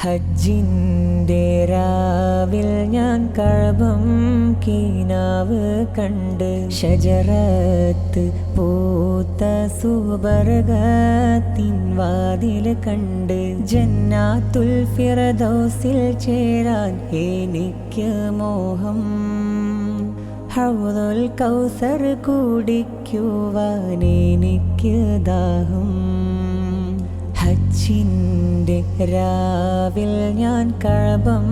ഹജ്ജിൻ്റെ രാവിൽ ഞാൻ കഅബം കിനാവ് കണ്ട് ഷജറത്ത് പൂത്ത സുബർഗത്തിൻ വാതിൽ കണ്ട് ജന്നാത്തുൽ ഫിർദൗസിൽ ചേരാൻ എനിക്ക് മോഹം. ഹൗദുൽ കൗസർ കുടിക്കുവാൻ എനിക്ക് ദാഹം. ഹജ്ജിൻ്റെ രാവിൽ ഞാൻ കഅബം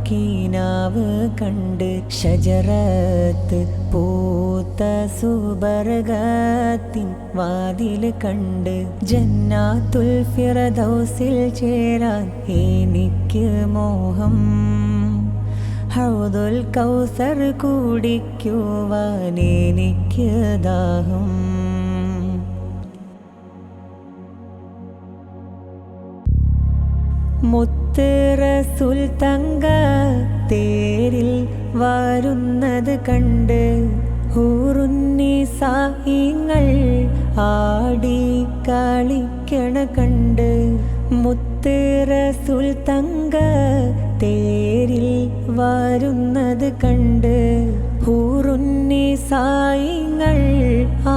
കിനാവ് കണ്ട് ഷജറത്ത് പൂത്ത സുബർഗത്തിൻ വാതിൽ കണ്ട് ജന്നാത്തുൽ ഫിർദൗസിൽ ചേരാൻ എനിക്ക് മോഹം. ഹൗദുൽ കൗസർ കുടിക്കുവാൻ എനിക്ക് ദാഹം. മുത്ത് റസൂൽ തങ്ക തേരിൽ വരുന്നത് കണ്ട് ഹൂറുന്നിസായിങ്ങൾ ആടി കളിക്കണ കണ്ട് മുത്ത് റസൂൽ തങ്ക തേരിൽ വരുന്നത് കണ്ട് ഹൂറുന്നിസായിങ്ങൾ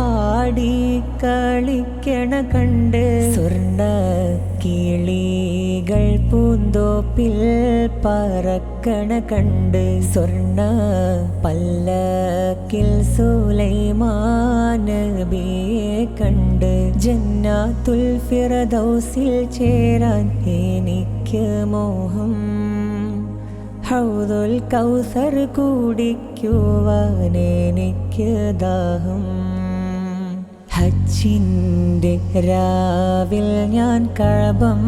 ആടി കളിക്കണ കണ്ട് സ്വർണ്ണ കിളികൾ പൂന്തോപ്പിൽ പറക്കണ കണ്ട് സ്വർണ്ണ പല്ലക്കിൽ സുലൈമാൻ നബിയെ കണ്ട് ജന്നാത്തുൽ ഫിർദൗസിൽ ചേരാൻ എനിക്ക് മോഹം. ഹൗദുൽ കൗസർ കുടിക്കുവാൻ എനിക്ക് ദാഹം. ഹജ്ജിൻ്റെ രാവിൽ ഞാൻ കഅബം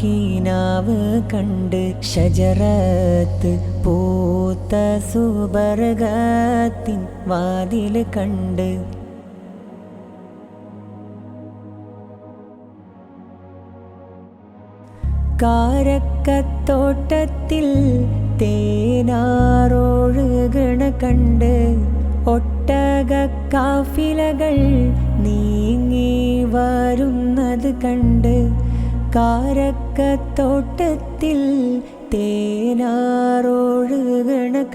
കിനാവ് കണ്ട് ഷജറത്ത് പൂത്ത സുബർഗത്തിൻ വാതിൽ കണ്ട് കാരക്കത്തോട്ടത്തിൽ തേനാറൊഴുകണ കണ്ട് ഒട്ടക കാഫിലകൾ നീങ്ങി വരുന്നത് കണ്ട് കാരക്കത്തോട്ടത്തിൽ തേനാറൊഴുകണ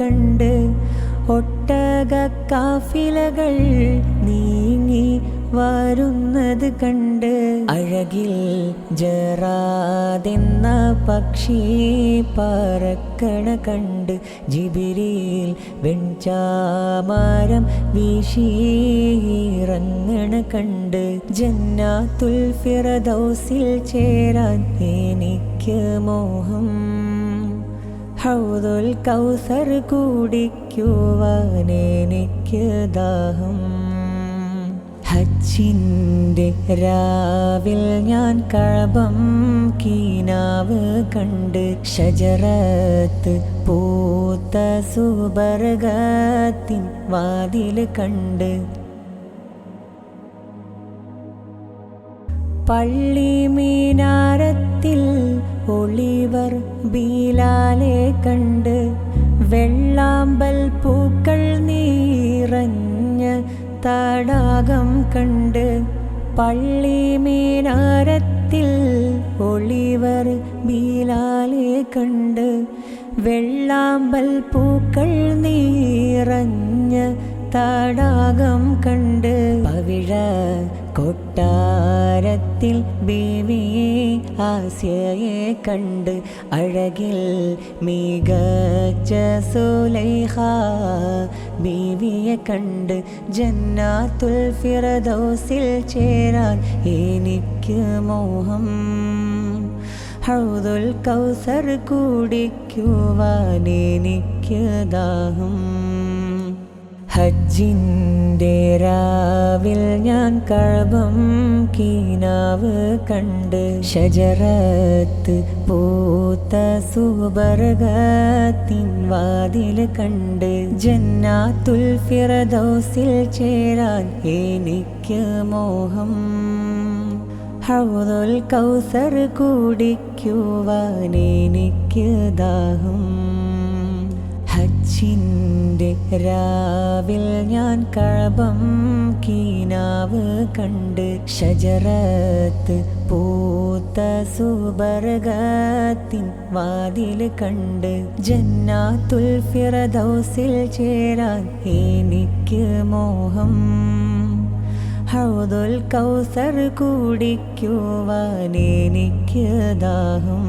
കണ്ട് ഒട്ടക കാഫിലകൾ നീങ്ങി വരുന്നത് കണ്ട് അഴകിൽ ജറാദെന്ന പക്ഷി പറക്കണ കണ്ട് ജിബ്രീൽ വെൺചാമരം വീശിയിറങ്ങണ കണ്ട് ജന്നാത്തുൽ ഫിർദൗസിൽ ചേരാൻ എനിക്ക് മോഹം. ഹൗദുൽ കൗസർ കുടിക്കുവാൻ എനിക്ക് ദാഹം. ഹജ്ജിൻ്റെ രാവിൽ ഞാൻ കഅബം കിനാവ് കണ്ട് ഷജറത്ത് പൂത്ത സുബർഗത്തിൻ വാതിൽ കണ്ട് പള്ളി മീനാരത്തിൽ ഒളിവർ ബിലാലെ കണ്ട് വെള്ളാമ്പൽ പൂക്കൾ നിറഞ്ഞ തടാകം കണ്ട് പള്ളി മീനാരത്തിൽ ഒളിവർ ബിലാലെ കണ്ട് വെള്ളാമ്പൽ പൂക്കൾ നിറഞ്ഞ തടാകം കണ്ട് പവിഴ കൊട്ടാരത്തിൽ ബീവി ആസിയയെ കണ്ട് അഴകിൽ മികച്ച സുലൈഖ ബീവിയെ കണ്ട് ജന്നാത്തുൽ ഫിർദൗസിൽ ചേരാൻ എനിക്ക് മോഹം. ഹൗദുൽ കൗസർ കുടിക്കുവാൻ എനിക്ക് ദാഹം. ഹജ്ജിൻ്റെ രാവിൽ ഞാൻ കഅബം കിനാവ് കണ്ട് ഷജറത്ത് പൂത്ത സുബർഗത്തിൻ വാതിൽ കണ്ട് ജന്നാത്തുൽ ഫിർദൗസിൽ ചേരാൻ എനിക്ക് മോഹം. ഹൗദുൽ കൗസർ കുടിക്കുവാൻ എനിക്ക് ദാഹം. ഹജ്ജിൻ്റെ രാവിൽ ഞാൻ കഅബം കീനാവ് കണ്ട് ഷജറത്ത് പൂത്ത സുബർഗത്തിൻ വാതിൽ കണ്ട് ജന്നാത്തുൽ ഫിർദൗസിൽ ചേരാൻ എനിക്ക് മോഹം ഹൗദുൽ കൗസർ കുടിക്കുവാൻ എനിക്ക് ദാഹം